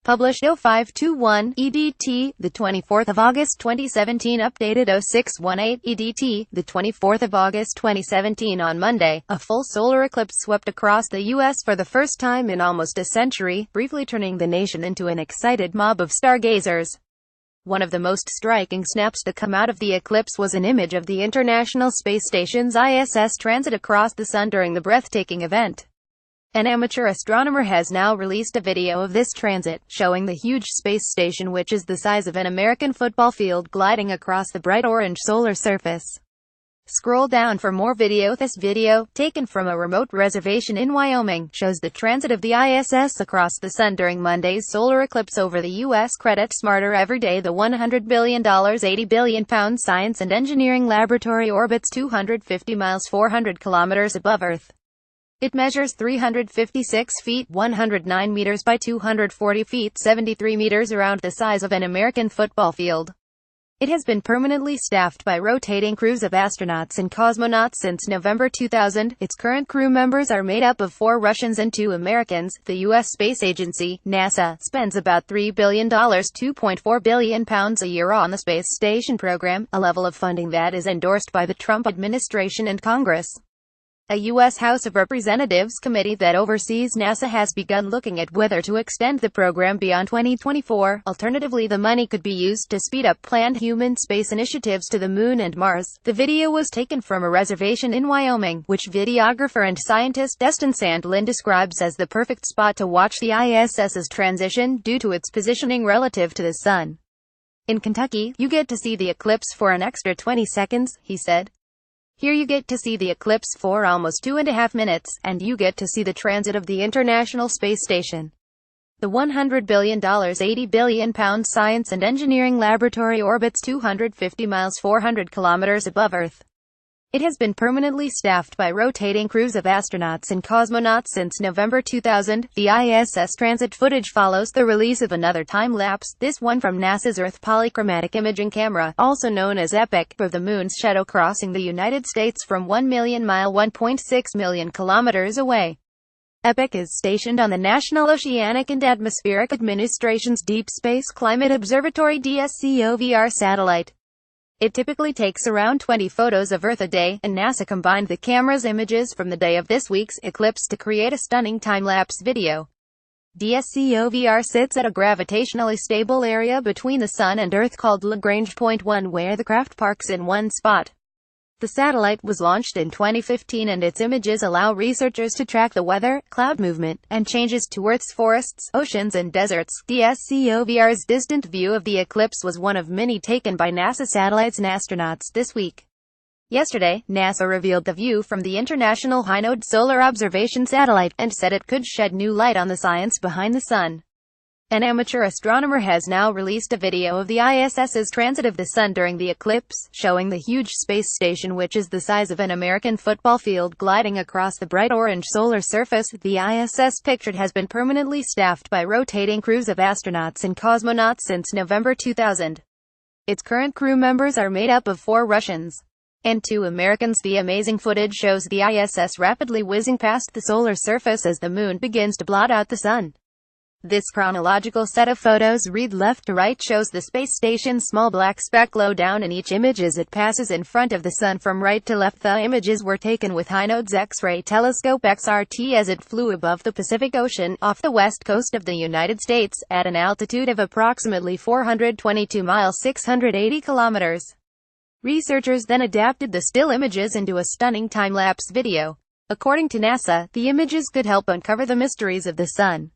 Published 0521 EDT, the 24th of August 2017. Updated 0618 EDT, the 24th of August 2017. On Monday, a full solar eclipse swept across the U.S. for the first time in almost a century, briefly turning the nation into an excited mob of stargazers. One of the most striking snaps to come out of the eclipse was an image of the International Space Station's ISS transit across the sun during the breathtaking event. An amateur astronomer has now released a video of this transit, showing the huge space station, which is the size of an American football field, gliding across the bright orange solar surface. Scroll down for more video. This video, taken from a remote reservation in Wyoming, shows the transit of the ISS across the sun during Monday's solar eclipse over the U.S. Credit Smarter every day. The $100 billion, 80 billion pound science and engineering laboratory orbits 250 miles 400 kilometers above Earth. It measures 356 feet 109 meters by 240 feet 73 meters, around the size of an American football field. It has been permanently staffed by rotating crews of astronauts and cosmonauts since November 2000. Its current crew members are made up of 4 Russians and 2 Americans. The U.S. Space Agency, NASA, spends about $3 billion, £2.4 billion a year on the space station program, a level of funding that is endorsed by the Trump administration and Congress. A U.S. House of Representatives committee that oversees NASA has begun looking at whether to extend the program beyond 2024. Alternatively, the money could be used to speed up planned human space initiatives to the Moon and Mars. The video was taken from a reservation in Wyoming, which videographer and scientist Destin Sandlin describes as the perfect spot to watch the ISS's transition due to its positioning relative to the Sun. In Kentucky, you get to see the eclipse for an extra 20 seconds, he said. Here you get to see the eclipse for almost 2.5 minutes, and you get to see the transit of the International Space Station. The $100 billion, 80 billion pound science and engineering laboratory orbits 250 miles 400 kilometers above Earth. It has been permanently staffed by rotating crews of astronauts and cosmonauts since November 2000. The ISS transit footage follows the release of another time-lapse, this one from NASA's Earth Polychromatic Imaging Camera, also known as EPIC, of the Moon's shadow crossing the United States from 1 million mile 1.6 million kilometers away. EPIC is stationed on the National Oceanic and Atmospheric Administration's Deep Space Climate Observatory DSCOVR satellite. It typically takes around 20 photos of Earth a day, and NASA combined the camera's images from the day of this week's eclipse to create a stunning time-lapse video. DSCOVR sits at a gravitationally stable area between the Sun and Earth called Lagrange Point 1, where the craft parks in one spot. The satellite was launched in 2015, and its images allow researchers to track the weather, cloud movement, and changes to Earth's forests, oceans and deserts. DSCOVR's distant view of the eclipse was one of many taken by NASA satellites and astronauts this week. Yesterday, NASA revealed the view from the International High-Node Solar Observation Satellite, and said it could shed new light on the science behind the Sun. An amateur astronomer has now released a video of the ISS's transit of the Sun during the eclipse, showing the huge space station, which is the size of an American football field, gliding across the bright orange solar surface. The ISS pictured has been permanently staffed by rotating crews of astronauts and cosmonauts since November 2000. Its current crew members are made up of 4 Russians and 2 Americans. The amazing footage shows the ISS rapidly whizzing past the solar surface as the Moon begins to blot out the Sun. This chronological set of photos, read left to right, shows the space station's small black speck low down in each image as it passes in front of the Sun from right to left. The images were taken with High-Node's X-ray telescope XRT as it flew above the Pacific Ocean, off the west coast of the United States, at an altitude of approximately 422 miles 680 kilometers. Researchers then adapted the still images into a stunning time-lapse video. According to NASA, the images could help uncover the mysteries of the Sun.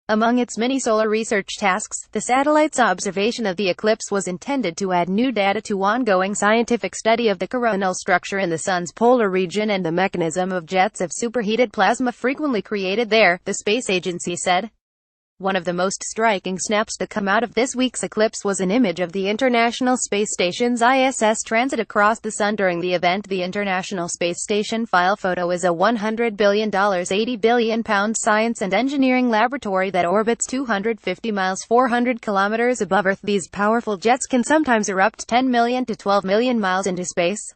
Among its many solar research tasks, the satellite's observation of the eclipse was intended to add new data to ongoing scientific study of the coronal structure in the Sun's polar region and the mechanism of jets of superheated plasma frequently created there, the space agency said. One of the most striking snaps to come out of this week's eclipse was an image of the International Space Station's ISS transit across the Sun during the event. The International Space Station file photo is a $100 billion, 80 billion pound science and engineering laboratory that orbits 250 miles 400 kilometers above Earth. These powerful jets can sometimes erupt 10 million to 12 million miles into space.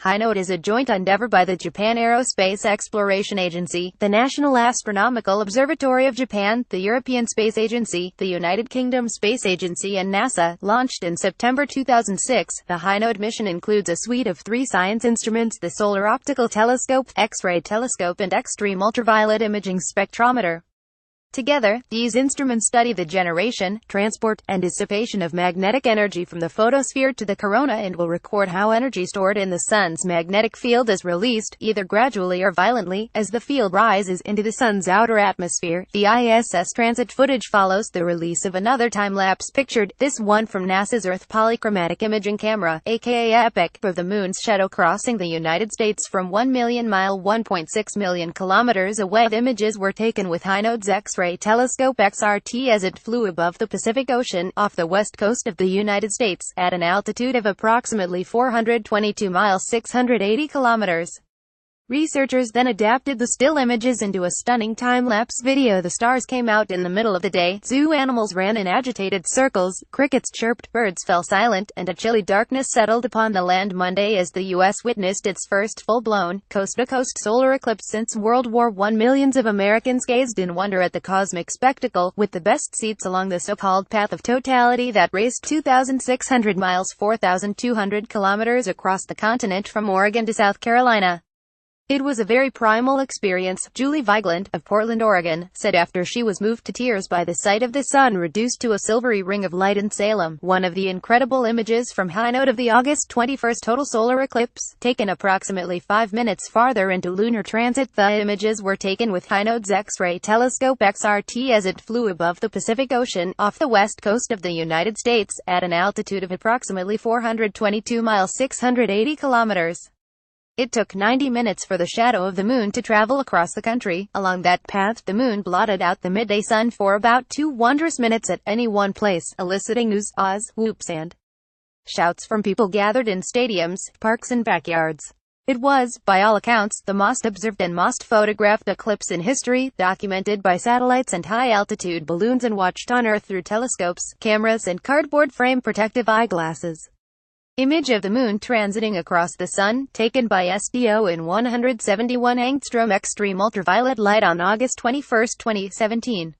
Hinode is a joint endeavor by the Japan Aerospace Exploration Agency, the National Astronomical Observatory of Japan, the European Space Agency, the United Kingdom Space Agency and NASA. Launched in September 2006, the Hinode mission includes a suite of 3 science instruments: the Solar Optical Telescope, X-ray telescope and extreme ultraviolet imaging spectrometer. Together, these instruments study the generation, transport, and dissipation of magnetic energy from the photosphere to the corona and will record how energy stored in the sun's magnetic field is released, either gradually or violently, as the field rises into the sun's outer atmosphere. The ISS transit footage follows the release of another time-lapse pictured, this one from NASA's Earth Polychromatic Imaging Camera, aka EPIC, of the moon's shadow crossing the United States from 1 million mile 1.6 million kilometers away. The images were taken with Hinode's X-ray telescope XRT as it flew above the Pacific Ocean, off the west coast of the United States, at an altitude of approximately 422 miles 680 kilometers. Researchers then adapted the still images into a stunning time-lapse video. The stars came out in the middle of the day, zoo animals ran in agitated circles, crickets chirped, birds fell silent, and a chilly darkness settled upon the land Monday as the U.S. witnessed its first full-blown, coast-to-coast solar eclipse since World War I. Millions of Americans gazed in wonder at the cosmic spectacle, with the best seats along the so-called path of totality that raced 2,600 miles 4,200 kilometers across the continent from Oregon to South Carolina. It was a very primal experience, Julie Vigeland, of Portland, Oregon, said after she was moved to tears by the sight of the sun reduced to a silvery ring of light in Salem. One of the incredible images from Hinode of the August 21 total solar eclipse, taken approximately 5 minutes farther into lunar transit. The images were taken with Hinode's X-ray telescope XRT as it flew above the Pacific Ocean, off the west coast of the United States, at an altitude of approximately 422 miles 680 kilometers. It took 90 minutes for the shadow of the moon to travel across the country. Along that path, the moon blotted out the midday sun for about 2 wondrous minutes at any one place, eliciting oohs, ahs, whoops and shouts from people gathered in stadiums, parks and backyards. It was, by all accounts, the most observed and most photographed eclipse in history, documented by satellites and high-altitude balloons and watched on Earth through telescopes, cameras and cardboard frame protective eyeglasses. Image of the moon transiting across the sun, taken by SDO in 171 angstrom extreme ultraviolet light on August 21, 2017.